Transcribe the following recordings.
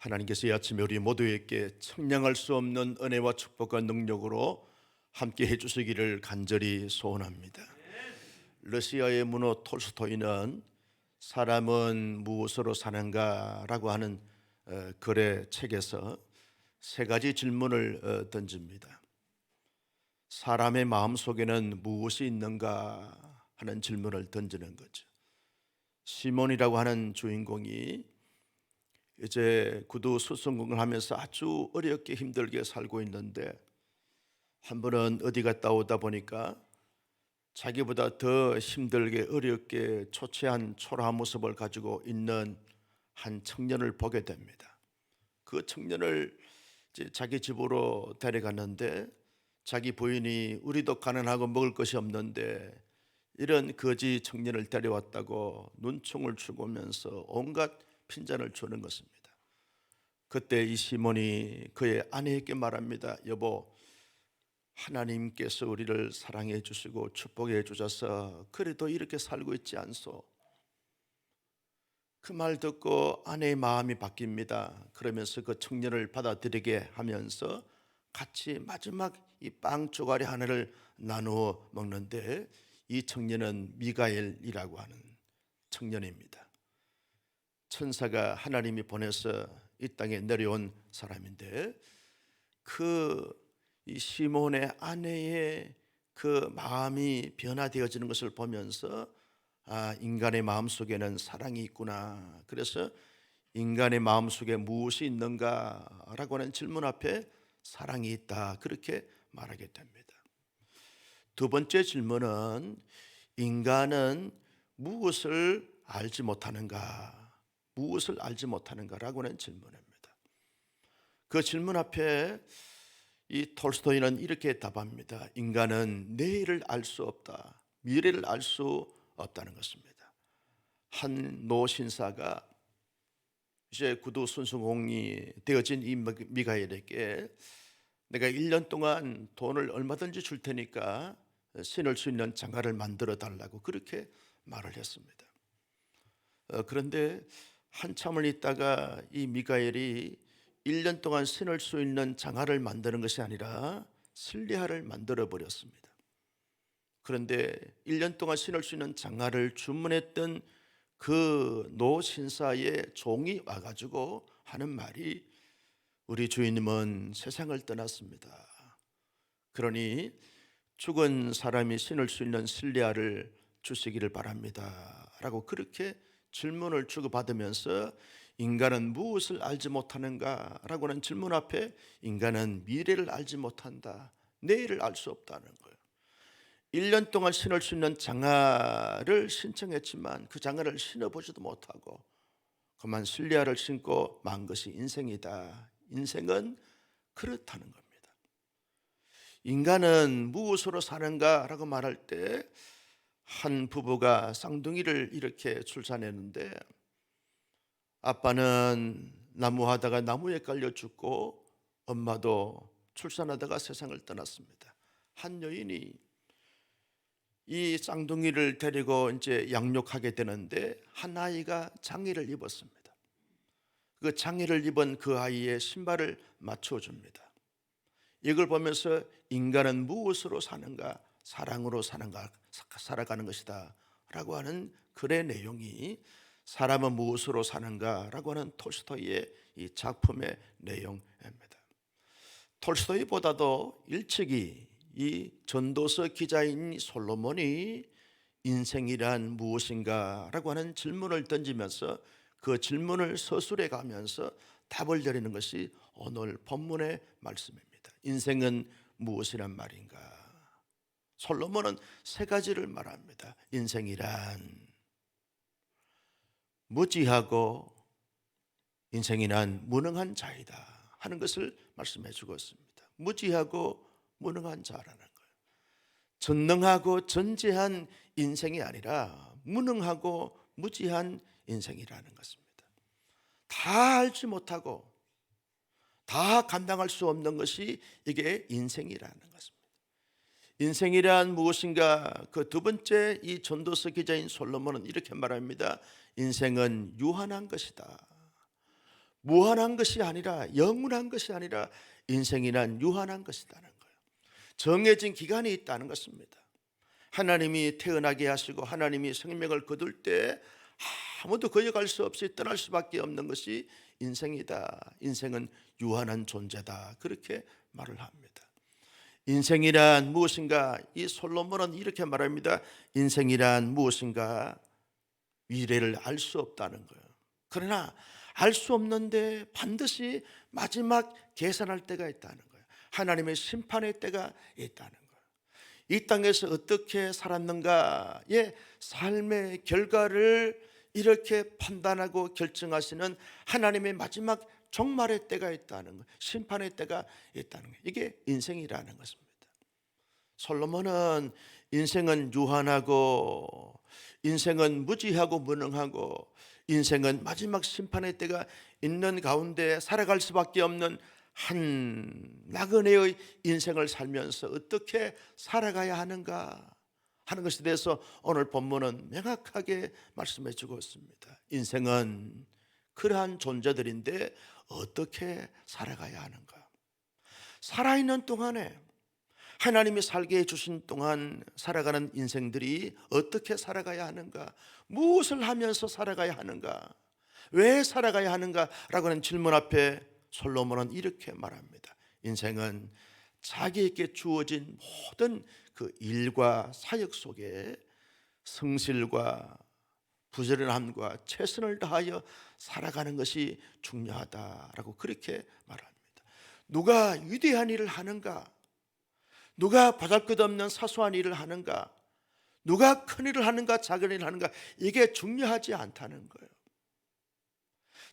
하나님께서 이 아침에 우리 모두에게 청량할 수 없는 은혜와 축복과 능력으로 함께 해주시기를 간절히 소원합니다. 러시아의 문호 톨스토이는 사람은 무엇으로 사는가라고 하는 글의 책에서 세 가지 질문을 던집니다. 사람의 마음속에는 무엇이 있는가 하는 질문을 던지는 거죠. 시몬이라고 하는 주인공이 이제 구두 수성공을 하면서 아주 어렵게 힘들게 살고 있는데, 한 번은 어디 갔다 오다 보니까 자기보다 더 힘들게 어렵게 초췌한 초라한 모습을 가지고 있는 한 청년을 보게 됩니다. 그 청년을 이제 자기 집으로 데려갔는데, 자기 부인이 우리도 가난하고 먹을 것이 없는데 이런 거지 청년을 데려왔다고 눈총을 추고면서 온갖 핀잔을 주는 것입니다. 그때 이 시몬이 그의 아내에게 말합니다. 여보, 하나님께서 우리를 사랑해 주시고 축복해 주셔서 그래도 이렇게 살고 있지 않소? 그 말 듣고 아내의 마음이 바뀝니다. 그러면서 그 청년을 받아들이게 하면서 같이 마지막 이 빵 쪼가리 하나를 나누어 먹는데, 이 청년은 미가엘이라고 하는 청년입니다. 천사가 하나님이 보내서 이 땅에 내려온 사람인데, 이 시몬의 아내의 그 마음이 변화되어지는 것을 보면서 인간의 마음속에는 사랑이 있구나. 그래서 인간의 마음속에 무엇이 있는가라고 하는 질문 앞에 사랑이 있다, 그렇게 말하게 됩니다. 두 번째 질문은 인간은 무엇을 알지 못하는가? 무엇을 알지 못하는가라고 하는 질문입니다. 그 질문 앞에 이 톨스토이는 이렇게 답합니다. 인간은 내일을 알 수 없다, 미래를 알 수 없다는 것입니다. 한 노신사가 이제 구두 순수공이 되어진 이 미가엘에게 내가 1년 동안 돈을 얼마든지 줄 테니까 신을 수 있는 장가를 만들어 달라고 그렇게 말을 했습니다. 그런데 한참을 있다가 이 미가엘이 1년 동안 신을 수 있는 장화를 만드는 것이 아니라 실리화를 만들어 버렸습니다. 그런데 1년 동안 신을 수 있는 장화를 주문했던 그 노신사의 종이 와가지고 하는 말이, 우리 주인님은 세상을 떠났습니다. 그러니 죽은 사람이 신을 수 있는 실리화를 주시기를 바랍니다 라고 그렇게 질문을 주고받으면서 인간은 무엇을 알지 못하는가 라고 하는 질문 앞에 인간은 미래를 알지 못한다, 내일을 알 수 없다는 거예요. 1년 동안 신을 수 있는 장화를 신청했지만 그 장화를 신어보지도 못하고 그만 실리화를 신고 만 것이 인생이다. 인생은 그렇다는 겁니다. 인간은 무엇으로 사는가 라고 말할 때, 한 부부가 쌍둥이를 이렇게 출산했는데 아빠는 나무하다가 나무에 깔려 죽고 엄마도 출산하다가 세상을 떠났습니다. 한 여인이 이 쌍둥이를 데리고 이제 양육하게 되는데 한 아이가 장애를 입었습니다. 그 장애를 입은 그 아이의 신발을 맞춰줍니다. 이걸 보면서 인간은 무엇으로 사는가? 사랑으로 사는가? 살아가는 것이다 라고 하는 글의 내용이 사람은 무엇으로 사는가 라고 하는 톨스토이의 이 작품의 내용입니다. 톨스토이보다도 일찍이 이 전도서 기자인 솔로몬이 인생이란 무엇인가 라고 하는 질문을 던지면서 그 질문을 서술해 가면서 답을 드리는 것이 오늘 본문의 말씀입니다. 인생은 무엇이란 말인가? 솔로몬은 세 가지를 말합니다. 인생이란 무지하고 인생이란 무능한 자이다 하는 것을 말씀해 주고 있습니다. 무지하고 무능한 자라는 거예요. 전능하고 전지한 인생이 아니라 무능하고 무지한 인생이라는 것입니다. 다 알지 못하고 다 감당할 수 없는 것이 이게 인생이라는 것입니다. 인생이란 무엇인가? 그 두 번째 이 전도서 기자인 솔로몬은 이렇게 말합니다. 인생은 유한한 것이다. 무한한 것이 아니라, 영원한 것이 아니라 인생이란 유한한 것이라는 거예요. 정해진 기간이 있다는 것입니다. 하나님이 태어나게 하시고 하나님이 생명을 거둘 때 아무도 거역할 수 없이 떠날 수밖에 없는 것이 인생이다. 인생은 유한한 존재다. 그렇게 말을 합니다. 인생이란 무엇인가? 이 솔로몬은 이렇게 말합니다. 인생이란 무엇인가? 미래를 알 수 없다는 거예요. 그러나 알 수 없는데 반드시 마지막 계산할 때가 있다는 거예요. 하나님의 심판의 때가 있다는 거예요. 이 땅에서 어떻게 살았는가의 삶의 결과를 이렇게 판단하고 결정하시는 하나님의 마지막 종말의 때가 있다는 것, 심판의 때가 있다는 것, 이게 인생이라는 것입니다. 솔로몬은 인생은 유한하고 인생은 무지하고 무능하고 인생은 마지막 심판의 때가 있는 가운데 살아갈 수밖에 없는 한 나그네의 인생을 살면서 어떻게 살아가야 하는가 하는 것에 대해서 오늘 본문은 명확하게 말씀해 주고 있습니다. 인생은 그러한 존재들인데 어떻게 살아가야 하는가? 살아있는 동안에 하나님이 살게 해주신 동안 살아가는 인생들이 어떻게 살아가야 하는가? 무엇을 하면서 살아가야 하는가? 왜 살아가야 하는가라고 하는 질문 앞에 솔로몬은 이렇게 말합니다. 인생은 자기에게 주어진 모든 그 일과 사역 속에 성실과 부지런함과 최선을 다하여 살아가는 것이 중요하다라고 그렇게 말합니다. 누가 위대한 일을 하는가? 누가 보잘것없는 사소한 일을 하는가? 누가 큰 일을 하는가 작은 일을 하는가? 이게 중요하지 않다는 거예요.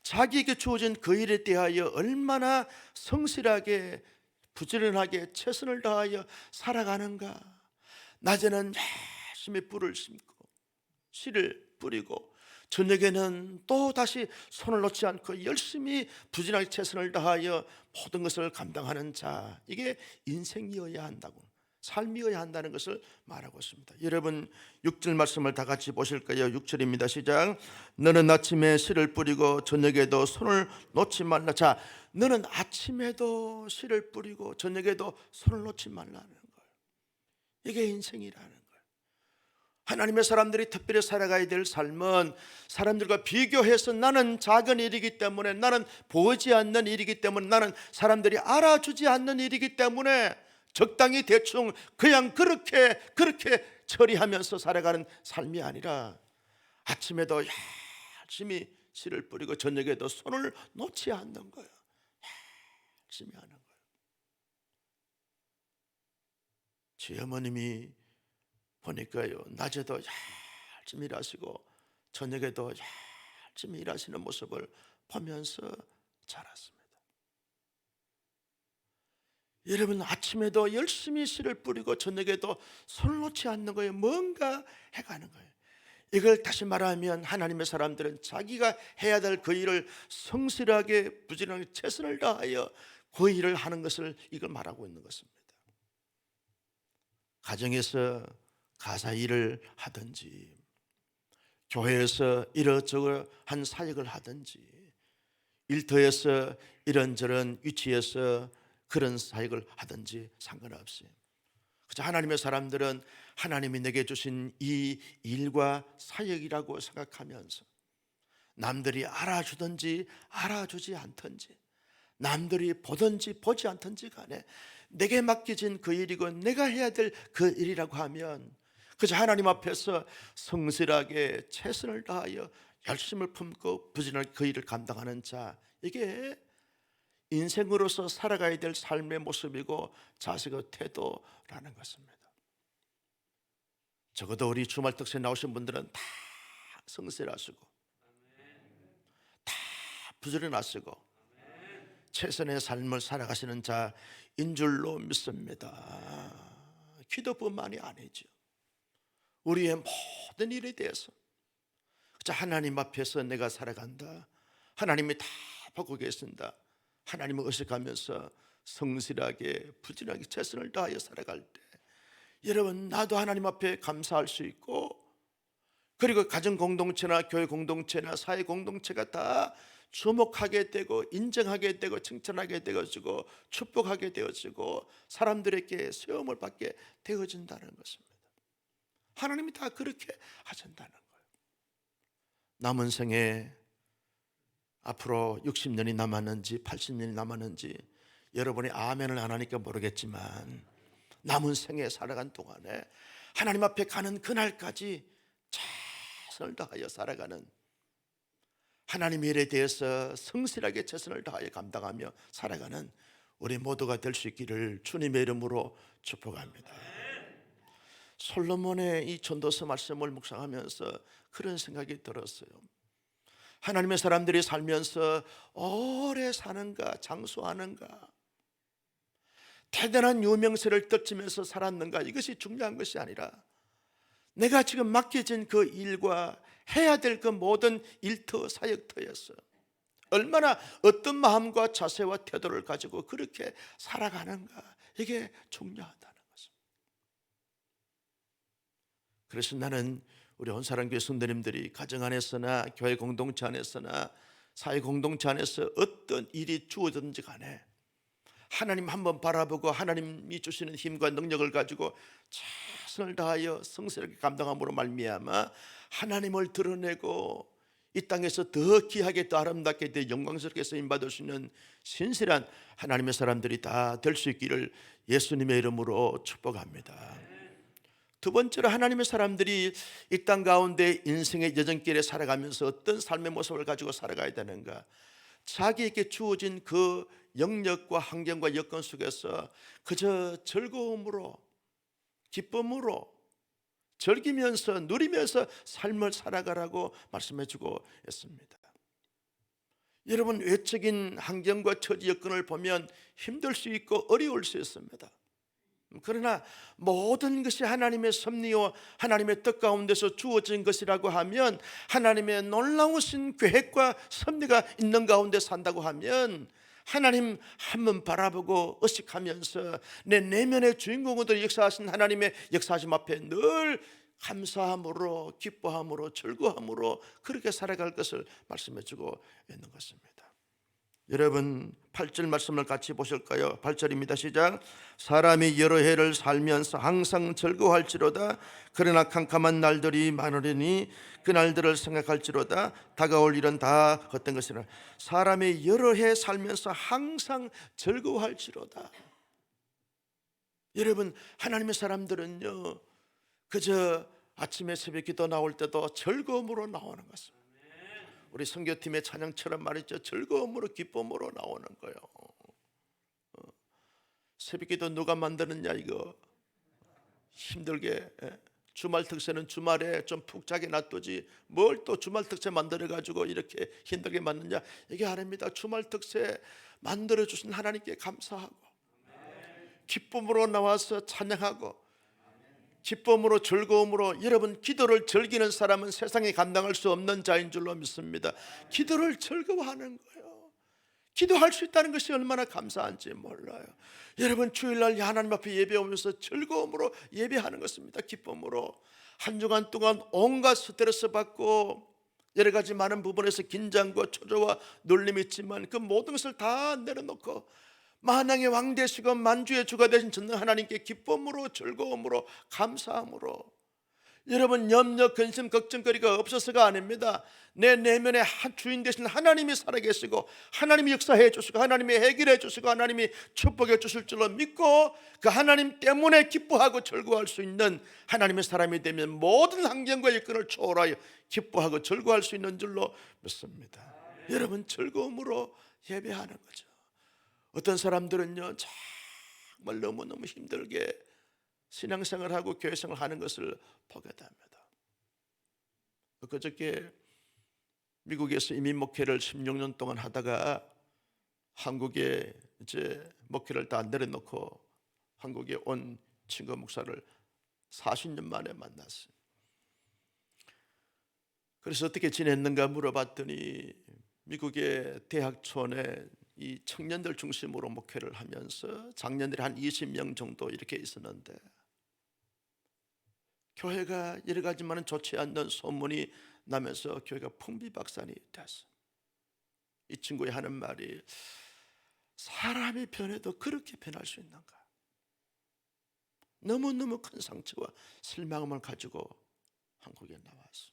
자기에게 주어진 그 일에 대하여 얼마나 성실하게 부지런하게 최선을 다하여 살아가는가. 낮에는 열심히 뿔을 심고 씨를 뿌리고 저녁에는 또 다시 손을 놓지 않고 열심히 부지런하게 최선을 다하여 모든 것을 감당하는 자, 이게 인생이어야 한다고, 삶이어야 한다는 것을 말하고 있습니다. 여러분 6절 말씀을 다 같이 보실까요? 6절입니다. 시작. 너는 아침에 씨를 뿌리고 저녁에도 손을 놓지 말라. 자, 너는 아침에도 씨를 뿌리고 저녁에도 손을 놓지 말라는 거예요. 이게 인생이라는 거예요. 하나님의 사람들이 특별히 살아가야 될 삶은 사람들과 비교해서 나는 작은 일이기 때문에, 나는 보이지 않는 일이기 때문에, 나는 사람들이 알아주지 않는 일이기 때문에 적당히 대충 그냥 그렇게 처리하면서 살아가는 삶이 아니라 아침에도 열심히 씨를 뿌리고 저녁에도 손을 놓지 않는 거예요. 열심히 하는 거예요. 제 어머님이 보니까요, 낮에도 열심히 일하시고 저녁에도 열심히 일하시는 모습을 보면서 자랐습니다. 여러분 아침에도 열심히 씨를 뿌리고 저녁에도 손을 놓지 않는 거예요. 뭔가 해가는 거예요. 이걸 다시 말하면 하나님의 사람들은 자기가 해야 될 그 일을 성실하게 부지런하게 최선을 다하여 그 일을 하는 것을 이걸 말하고 있는 것입니다. 가정에서 가사 일을 하든지 교회에서 이러저러한 사역을 하든지 일터에서 이런저런 위치에서 그런 사역을 하든지 상관없이 그저 하나님의 사람들은 하나님이 내게 주신 이 일과 사역이라고 생각하면서 남들이 알아주든지 알아주지 않든지 남들이 보든지 보지 않든지 간에 내게 맡겨진 그 일이고 내가 해야 될 그 일이라고 하면 그저 하나님 앞에서 성실하게 최선을 다하여 열심을 품고 부지런하게 그 일을 감당하는 자, 이게 인생으로서 살아가야 될 삶의 모습이고 자세고 태도라는 것입니다. 적어도 우리 주말 특세 나오신 분들은 다 성실하시고 다 부지런하시고 최선의 삶을 살아가시는 자인 줄로 믿습니다. 기도뿐만이 아니죠. 우리의 모든 일에 대해서 하나님 앞에서 내가 살아간다, 하나님이 다 보고 계신다, 하나님을 의식하면서 성실하게 부지런하게 최선을 다하여 살아갈 때 여러분 나도 하나님 앞에 감사할 수 있고, 그리고 가정 공동체나 교회 공동체나 사회 공동체가 다 주목하게 되고 인정하게 되고 칭찬하게 되어지고 축복하게 되어지고 사람들에게 세움을 받게 되어진다는 것입니다. 하나님이 다 그렇게 하신다는 거예요. 남은 생에 앞으로 60년이 남았는지 80년이 남았는지 여러분이 아멘을 안 하니까 모르겠지만 남은 생에 살아간 동안에 하나님 앞에 가는 그날까지 최선을 다하여 살아가는, 하나님의 일에 대해서 성실하게 최선을 다하여 감당하며 살아가는 우리 모두가 될 수 있기를 주님의 이름으로 축복합니다. 솔로몬의 이 전도서 말씀을 묵상하면서 그런 생각이 들었어요. 하나님의 사람들이 살면서 오래 사는가 장수하는가, 대단한 유명세를 떨치면서 살았는가, 이것이 중요한 것이 아니라 내가 지금 맡겨진 그 일과 해야 될 그 모든 일터 사역터에서 얼마나 어떤 마음과 자세와 태도를 가지고 그렇게 살아가는가, 이게 중요하다는 것입니다. 그래서 나는 우리 온사랑교회 성도님들이 가정 안에서나 교회 공동체 안에서나 사회 공동체 안에서 어떤 일이 주어졌든지 간에 하나님 한번 바라보고 하나님이 주시는 힘과 능력을 가지고 최선을 다하여 성실하게 감당함으로 말미암아 하나님을 드러내고 이 땅에서 더 귀하게 더 아름답게 더 영광스럽게 쓰임받을 수 있는 신실한 하나님의 사람들이 다 될 수 있기를 예수님의 이름으로 축복합니다. 두 번째로, 하나님의 사람들이 이 땅 가운데 인생의 여정길에 살아가면서 어떤 삶의 모습을 가지고 살아가야 되는가, 자기에게 주어진 그 영역과 환경과 여건 속에서 그저 즐거움으로 기쁨으로 즐기면서 누리면서 삶을 살아가라고 말씀해주고 있습니다. 여러분, 외적인 환경과 처지 여건을 보면 힘들 수 있고 어려울 수 있습니다. 그러나 모든 것이 하나님의 섭리와 하나님의 뜻 가운데서 주어진 것이라고 하면, 하나님의 놀라우신 계획과 섭리가 있는 가운데 산다고 하면 하나님 한번 바라보고 의식하면서 내 내면의 주인공으로 역사하신 하나님의 역사하심 앞에 늘 감사함으로 기뻐함으로 즐거움으로 그렇게 살아갈 것을 말씀해 주고 있는 것입니다. 여러분, 8절 말씀을 같이 보실까요? 8절입니다. 시작. 사람이 여러 해를 살면서 항상 즐거워할지로다. 그러나 캄캄한 날들이 많으리니 그 날들을 생각할지로다. 다가올 일은 다 헛된 것이라. 사람이 여러 해 살면서 항상 즐거워할지로다. 여러분, 하나님의 사람들은요, 그저 아침에 새벽 기도 나올 때도 즐거움으로 나오는 것입니다. 우리 선교팀의 찬양처럼 말이죠, 즐거움으로 기쁨으로 나오는 거예요. 새벽기도 누가 만드느냐, 이거 힘들게. 주말 특세는 주말에 좀 푹 자게 놔두지 뭘 또 주말 특세 만들어 가지고 이렇게 힘들게 만드냐, 이게 아닙니다. 주말 특세 만들어 주신 하나님께 감사하고 기쁨으로 나와서 찬양하고 기쁨으로 즐거움으로, 여러분, 기도를 즐기는 사람은 세상에 감당할 수 없는 자인 줄로 믿습니다. 기도를 즐거워하는 거예요. 기도할 수 있다는 것이 얼마나 감사한지 몰라요. 여러분, 주일날 하나님 앞에 예배오면서 즐거움으로 예배하는 것입니다. 기쁨으로. 한 주간 동안 온갖 스트레스 받고 여러 가지 많은 부분에서 긴장과 초조와 놀림이 있지만 그 모든 것을 다 내려놓고 만왕의 왕 되시고 만주의 주가 되신 전능 하나님께 기쁨으로 즐거움으로 감사함으로, 여러분, 염려 근심 걱정거리가 없어서가 아닙니다. 내 내면에 주인 되신 하나님이 살아계시고 하나님이 역사해 주시고 하나님이 해결해 주시고 하나님이 축복해 주실 줄로 믿고 그 하나님 때문에 기뻐하고 즐거워할 수 있는 하나님의 사람이 되면 모든 환경과 여건을 초월하여 기뻐하고 즐거워할 수 있는 줄로 믿습니다. 여러분, 즐거움으로 예배하는 거죠. 어떤 사람들은요, 정말 너무너무 힘들게 신앙생활하고 교회생활 하는 것을 보게 됩니다. 그저께 미국에서 이민 목회를 16년 동안 하다가 한국에 이제 목회를 다 내려놓고 한국에 온 친구 목사를 40년 만에 만났어요. 그래서 어떻게 지냈는가 물어봤더니 미국의 대학촌에 이 청년들 중심으로 목회를 하면서 작년에 한 20명 정도 이렇게 있었는데 교회가 여러 가지만은 좋지 않는 소문이 나면서 교회가 풍비박산이 됐어요. 이 친구가 하는 말이 사람이 변해도 그렇게 변할 수 있는가? 너무너무 큰 상처와 실망감을 가지고 한국에 나왔어.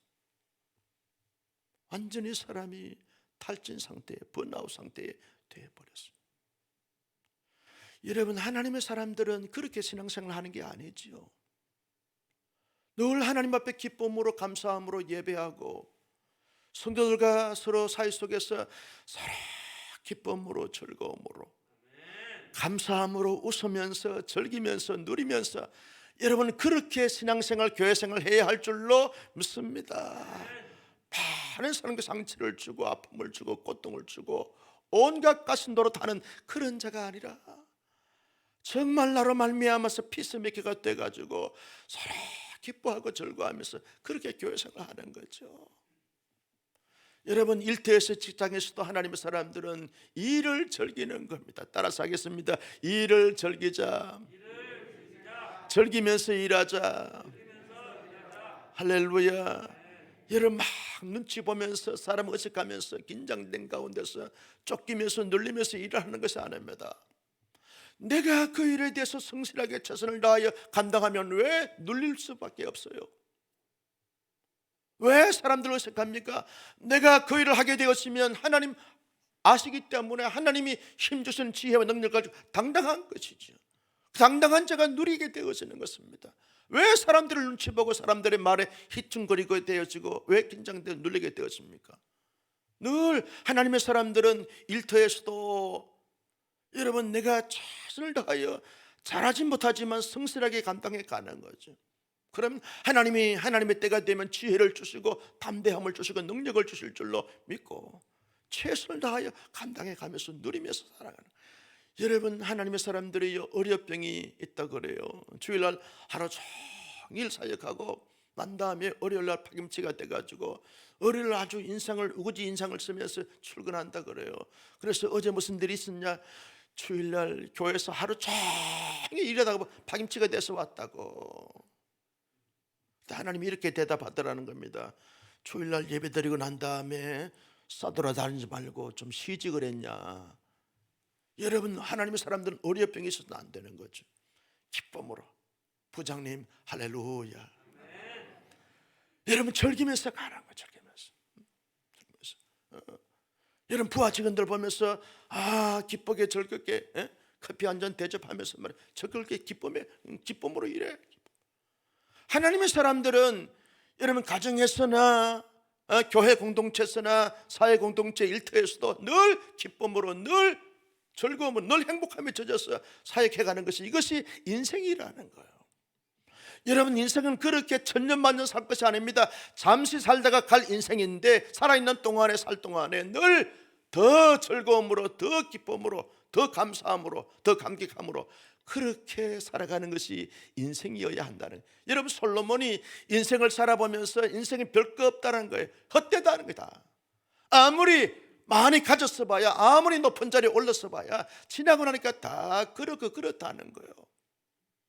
완전히 사람이 탈진 상태에, 번아웃 상태에 되어버렸어. 여러분, 하나님의 사람들은 그렇게 신앙생활을 하는 게 아니지요. 늘 하나님 앞에 기쁨으로 감사함으로 예배하고 성도들과 서로 사이 속에서 서로 기쁨으로 즐거움으로 감사함으로 웃으면서 즐기면서 누리면서 여러분 그렇게 신앙생활 교회생활 해야 할 줄로 믿습니다. 많은 사람에게 상처를 주고 아픔을 주고 고통을 주고 온갖 가신도로 타는 그런 자가 아니라 정말 나로 말미암아서 피스메이커가 돼가지고 서로 기뻐하고 즐거워하면서 그렇게 교회생활을 하는 거죠. 여러분, 일터에서 직장에서도 하나님의 사람들은 일을 즐기는 겁니다. 따라서 하겠습니다. 일을 즐기자. 즐기면서 일하자. 할렐루야. 여러분 막 눈치 보면서 사람 의식하면서 긴장된 가운데서 쫓기면서 눌리면서 일을 하는 것이 아닙니다. 내가 그 일에 대해서 성실하게 최선을 다하여 감당하면 왜 눌릴 수밖에 없어요? 왜 사람들을 의식합니까? 내가 그 일을 하게 되었으면 하나님 아시기 때문에 하나님이 힘주신 지혜와 능력을 가지고 당당한 것이죠. 당당한 자가 누리게 되어지는 것입니다. 왜 사람들을 눈치 보고 사람들의 말에 희퉁거리게 되어지고 왜 긴장되어 눌리게 되었습니까? 늘 하나님의 사람들은 일터에서도 여러분 내가 최선을 다하여 잘하지 못하지만 성실하게 감당해 가는 거죠. 그럼 하나님의 때가 되면 지혜를 주시고 담대함을 주시고 능력을 주실 줄로 믿고 최선을 다하여 감당해 가면서 누리면서 살아가는 거예요. 여러분, 하나님의 사람들이 어려병이 있다 그래요. 주일날 하루 종일 사역하고 난 다음에 월요일날 파김치가 돼가지고 월요일 아주 우거지 인상을 쓰면서 출근한다 그래요. 그래서 어제 무슨 일이 있었냐? 주일날 교회에서 하루 종일 일하다가 파김치가 돼서 왔다고. 하나님이 이렇게 대답하더라는 겁니다. 주일날 예배 드리고 난 다음에 싸돌아다니지 말고 좀 쉬지 그랬냐? 여러분, 하나님의 사람들은 어려병이 있어도 안 되는 거죠. 기쁨으로. 부장님 할렐루야. 여러분 즐기면서 가는 거. 즐기면서. 여러분 부하 직원들 보면서 기쁘게 즐겁게 커피 한 잔 대접하면서 말이야. 즐겁게 기쁨으로 일해. 하나님의 사람들은 여러분 가정에서나 교회 공동체에서나 사회 공동체 일터에서도 늘 기쁨으로 늘 즐거움으로 늘 행복함에 젖어서 사역해가는 것이 이것이 인생이라는 거예요. 여러분 인생은 그렇게 천년만년 살 것이 아닙니다. 잠시 살다가 갈 인생인데 살아있는 동안에 살 동안에 늘 더 즐거움으로 더 기쁨으로 더 감사함으로 더 감격함으로 그렇게 살아가는 것이 인생이어야 한다는 거예요. 여러분 솔로몬이 인생을 살아보면서 인생이 별거 없다는 거예요. 헛되다는 거다. 아무리 많이 가졌어 봐야 아무리 높은 자리에 올랐어 봐야 지나고 나니까 다 그렇다는 거예요.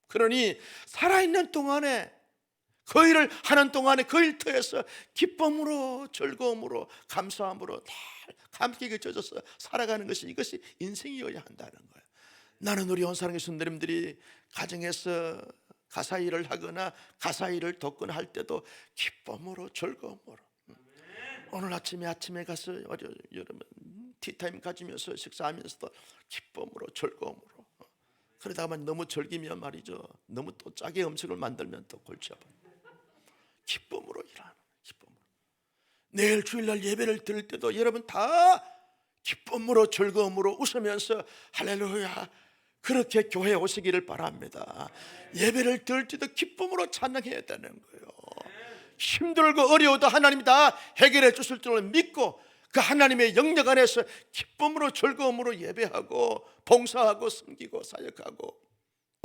그러니 살아있는 동안에 그 일을 하는 동안에 그 일터에서 기쁨으로 즐거움으로 감사함으로 다 감격에 젖어서 살아가는 것이 이것이 인생이어야 한다는 거예요. 나는 우리 온사랑의 성도님들이 가정에서 가사 일을 하거나 가사 일을 돕거나 할 때도 기쁨으로 즐거움으로 오늘 아침에 가서 여러분 티타임 가지면서 식사하면서도 기쁨으로 즐거움으로 그러다가만 너무 즐기면 말이죠 너무 또 짜게 음식을 만들면 또 골치 아파요. 기쁨으로 일하는 기쁨으로 내일 주일날 예배를 드릴 때도 여러분 다 기쁨으로 즐거움으로 웃으면서 할렐루야 그렇게 교회에 오시기를 바랍니다. 예배를 드릴 때도 기쁨으로 찬양해야 되는 거예요. 힘들고 어려워도 하나님이 다 해결해 주실 줄을 믿고 그 하나님의 영역 안에서 기쁨으로 즐거움으로 예배하고 봉사하고 섬기고 사역하고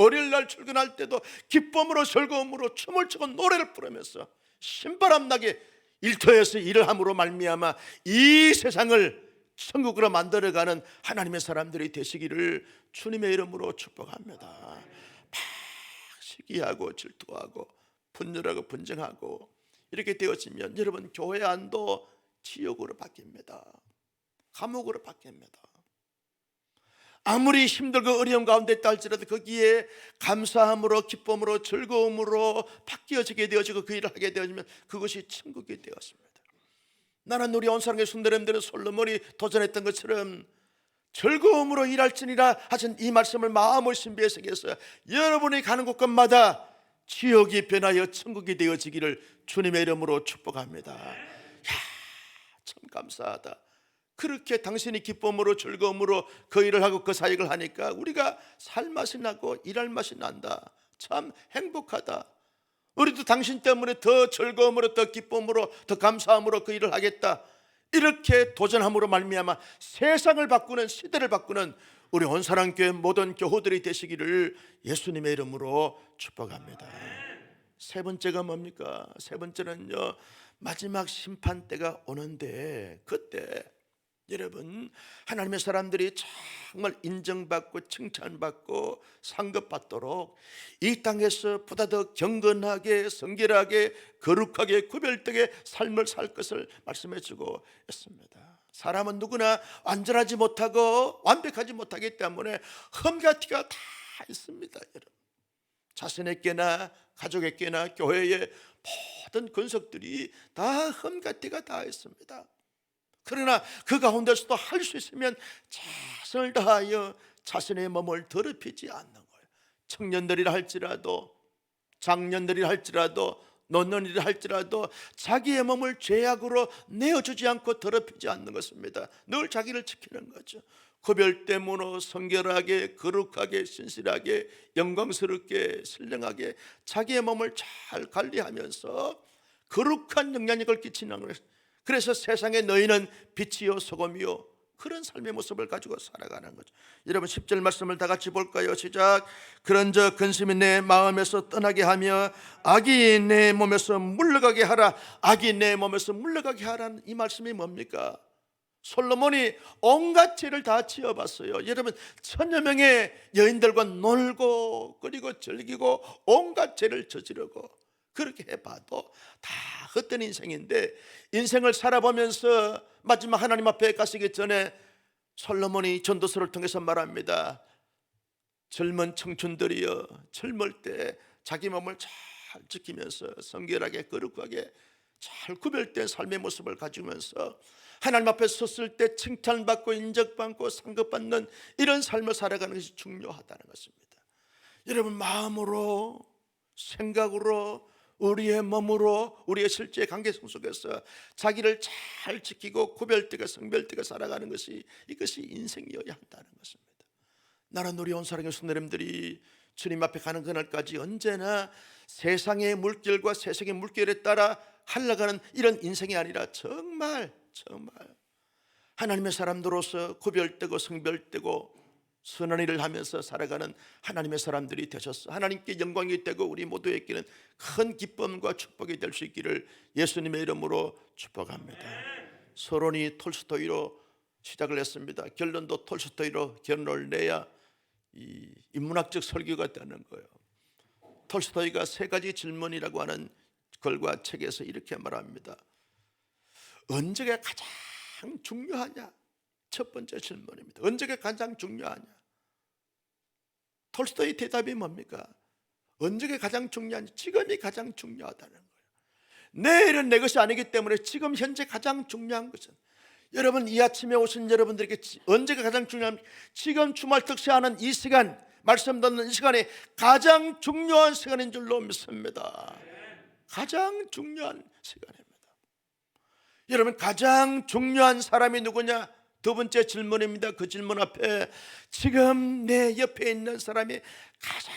월요일날 출근할 때도 기쁨으로 즐거움으로 춤을 추고 노래를 부르면서 신바람 나게 일터에서 일을 함으로 말미암아 이 세상을 천국으로 만들어가는 하나님의 사람들이 되시기를 주님의 이름으로 축복합니다. 막 시기하고 질투하고 분열하고 분쟁하고 이렇게 되어지면 여러분 교회 안도 지옥으로 바뀝니다. 감옥으로 바뀝니다. 아무리 힘들고 어려운 가운데 있다 할지라도 거기에 감사함으로 기쁨으로 즐거움으로 바뀌어지게 되어지고 그 일을 하게 되어지면 그것이 천국이 되었습니다. 나는 우리 온사랑의 순례람들은 솔로몬이 도전했던 것처럼 즐거움으로 일할지니라 하신 이 말씀을 마음을 신비해 새겨서 여러분이 가는 곳곳마다 지옥이 변하여 천국이 되어지기를 주님의 이름으로 축복합니다. 참 감사하다. 그렇게 당신이 기쁨으로 즐거움으로 그 일을 하고 그 사역을 하니까 우리가 살맛이 나고 일할 맛이 난다. 참 행복하다. 우리도 당신 때문에 더 즐거움으로 더 기쁨으로 더 감사함으로 그 일을 하겠다. 이렇게 도전함으로 말미암아 세상을 바꾸는, 시대를 바꾸는 우리 온사랑교회 모든 교우들이 되시기를 예수님의 이름으로 축복합니다. 세 번째가 뭡니까? 세 번째는요, 마지막 심판 때가 오는데 그때 여러분, 하나님의 사람들이 정말 인정받고 칭찬받고 상급받도록 이 땅에서 보다 더 경건하게 성결하게 거룩하게 구별되게 삶을 살 것을 말씀해 주고 있습니다. 사람은 누구나 완전하지 못하고 완벽하지 못하기 때문에 흠과 티가 다 있습니다. 여러분, 자신에게나 가족에게나 교회의 모든 권속들이 다 흠과 티가 다 있습니다. 그러나 그 가운데서도 할 수 있으면 최선을 다하여 자신의 몸을 더럽히지 않는 거예요. 청년들이라 할지라도 장년들이라 할지라도 노년이라 할지라도 자기의 몸을 죄악으로 내어주지 않고 더럽히지 않는 것입니다. 늘 자기를 지키는 거죠. 구별되므로 성결하게 거룩하게 신실하게 영광스럽게 신령하게 자기의 몸을 잘 관리하면서 거룩한 영향력을 끼치는 것입니다. 그래서 세상에 너희는 빛이요 소금이요, 그런 삶의 모습을 가지고 살아가는 거죠. 여러분 10절 말씀을 다 같이 볼까요? 시작. 그런저 근심이 내 마음에서 떠나게 하며 악이 내 몸에서 물러가게 하라. 악이 내 몸에서 물러가게 하라는 이 말씀이 뭡니까? 솔로몬이 온갖 죄를 다 지어봤어요. 여러분 1000여 명의 여인들과 놀고 그리고 즐기고 온갖 죄를 저지르고 그렇게 해봐도 다 헛된 인생인데, 인생을 살아보면서 마지막 하나님 앞에 가시기 전에 솔로몬이 전도서를 통해서 말합니다. 젊은 청춘들이여, 젊을 때 자기 몸을 잘 지키면서 성결하게 거룩하게 잘 구별된 삶의 모습을 가지면서 하나님 앞에 섰을 때 칭찬받고 인정받고 상급받는 이런 삶을 살아가는 것이 중요하다는 것입니다. 여러분 마음으로 생각으로 우리의 몸으로 우리의 실제 관계성 속에서 자기를 잘 지키고 구별되게 성별되게 살아가는 것이, 이것이 인생이어야 한다는 것입니다. 나는 우리 온사랑의 순례람들이 주님 앞에 가는 그날까지 언제나 세상의 물결과 세상의 물결에 따라 흘러가는 이런 인생이 아니라 정말 하나님의 사람들로서 구별되고 성별되고 선한 일을 하면서 살아가는 하나님의 사람들이 되셔서 하나님께 영광이 되고 우리 모두에게는 큰 기쁨과 축복이 될 수 있기를 예수님의 이름으로 축복합니다. 서론이 톨스토이로 시작을 했습니다. 결론도 톨스토이로 결론을 내야 이 인문학적 설교가 되는 거예요. 톨스토이가 세 가지 질문이라고 하는 글과 책에서 이렇게 말합니다. 언제가 가장 중요하냐? 첫 번째 질문입니다. 언제가 가장 중요하냐? 톨스토이 대답이 뭡니까? 언제가 가장 중요하냐? 지금이 가장 중요하다는 거예요. 내일은 내 것이 아니기 때문에 지금 현재 가장 중요한 것은, 여러분 이 아침에 오신 여러분들에게 언제가 가장 중요합니까? 지금 주말 특세하는 이 시간, 말씀 듣는 이 시간이 가장 중요한 시간인 줄로 믿습니다. 가장 중요한 시간입니다. 여러분 가장 중요한 사람이 누구냐? 두 번째 질문입니다. 그 질문 앞에 지금 내 옆에 있는 사람이 가장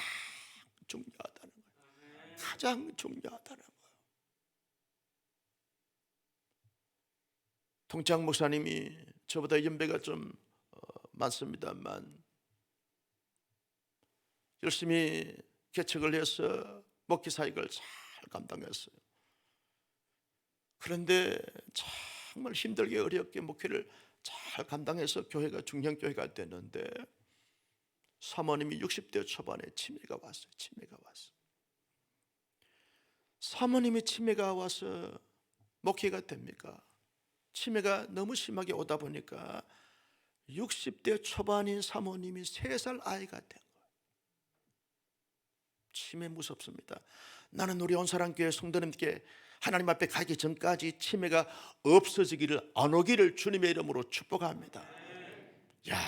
중요하다는 거예요. 가장 중요하다는 거예요. 통장 목사님이 저보다 연배가 좀 많습니다만 열심히 개척을 해서 목회 사역을 잘 감당했어요. 그런데 정말 힘들게 어렵게 목회를 잘 감당해서 교회가 중형교회가 됐는데 사모님이 60대 초반에 치매가 왔어요. 사모님이 치매가 와서 목회가 됩니까? 치매가 너무 심하게 오다 보니까 60대 초반인 사모님이 3살 아이가 된 거예요. 치매 무섭습니다. 나는 우리 온사랑교회 성도님께 하나님 앞에 가기 전까지 치매가 없어지기를, 안 오기를 주님의 이름으로 축복합니다. 야,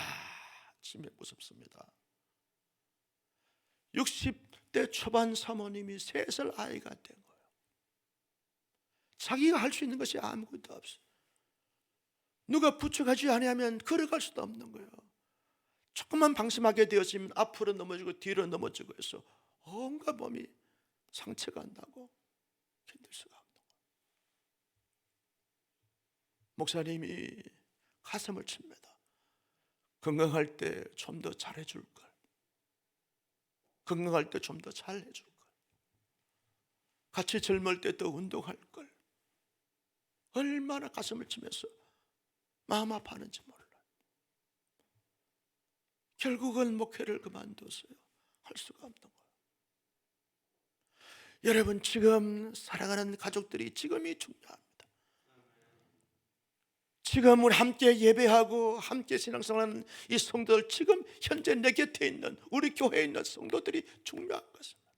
치매 무섭습니다. 60대 초반 사모님이 3살 아이가 된 거예요. 자기가 할 수 있는 것이 아무것도 없어요. 누가 부축하지 아니하면 걸어갈 수도 없는 거예요. 조금만 방심하게 되었으면 앞으로 넘어지고 뒤로 넘어지고 해서 온갖 몸이 상처가 나고 견딜 수가 없는 거예요. 목사님이 가슴을 칩니다. 건강할 때 좀 더 잘해줄 걸, 건강할 때 좀 더 잘해줄 걸, 같이 젊을 때 더 운동할 걸. 얼마나 가슴을 치면서 마음 아파하는지 몰라요. 결국은 목회를 그만뒀어요. 할 수가 없는 거예요. 여러분, 지금 사랑하는 가족들이 지금이 중요합니다. 지금 우리 함께 예배하고 함께 신앙생활하는 이 성도들, 지금 현재 내 곁에 있는 우리 교회에 있는 성도들이 중요한 것입니다.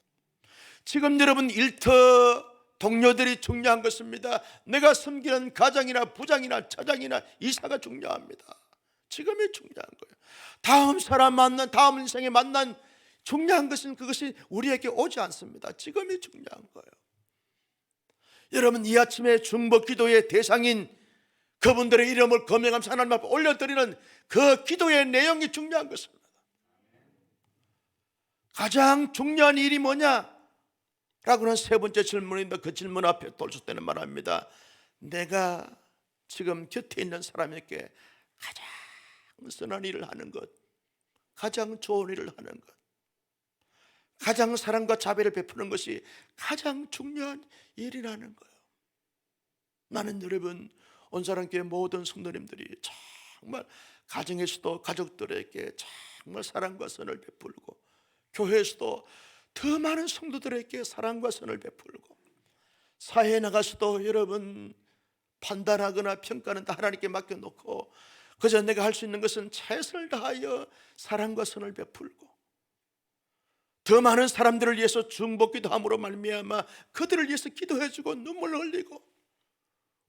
지금 여러분 일터 동료들이 중요한 것입니다. 내가 섬기는 가장이나 부장이나 차장이나 이사가 중요합니다. 지금이 중요한 거예요. 다음 사람 만난, 다음 인생에 만난 중요한 것은 그것이 우리에게 오지 않습니다. 지금이 중요한 거예요. 여러분, 이 아침에 중보 기도의 대상인 그분들의 이름을 거명하면서 하나님 앞에 올려드리는 그 기도의 내용이 중요한 것입니다. 가장 중요한 일이 뭐냐? 라고는 세 번째 질문인데, 그 질문 앞에 돌출되는 말합니다. 내가 지금 곁에 있는 사람에게 가장 선한 일을 하는 것, 가장 좋은 일을 하는 것, 가장 사랑과 자비를 베푸는 것이 가장 중요한 일이라는 거예요. 나는 여러분, 온사랑교회 모든 성도님들이 정말 가정에서도 가족들에게 정말 사랑과 선을 베풀고, 교회에서도 더 많은 성도들에게 사랑과 선을 베풀고, 사회에 나가서도 여러분 판단하거나 평가는 다 하나님께 맡겨놓고 그저 내가 할 수 있는 것은 최선을 다하여 사랑과 선을 베풀고, 더 많은 사람들을 위해서 중보기도 함으로 말미암아 그들을 위해서 기도해주고 눈물을 흘리고,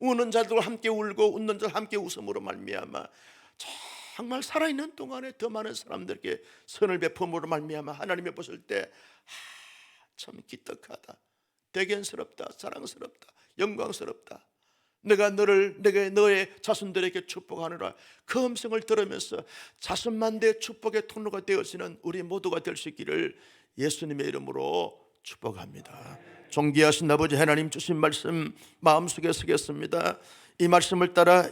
우는 자들과 함께 울고 웃는 자들 함께 웃음으로 말미암아 정말 살아있는 동안에 더 많은 사람들에게 선을 베품으로 말미암아 하나님이 보실 때 참 기특하다, 대견스럽다, 사랑스럽다, 영광스럽다, 내가 너의 자손들에게 축복하느라 그 음성을 들으면서 자손만대 축복의 통로가 되어지는 우리 모두가 될 수 있기를 예수님의 이름으로 축복합니다. 존귀하신 아버지 하나님, 주신 말씀 마음속에 새겼습니다. 이 말씀을 따라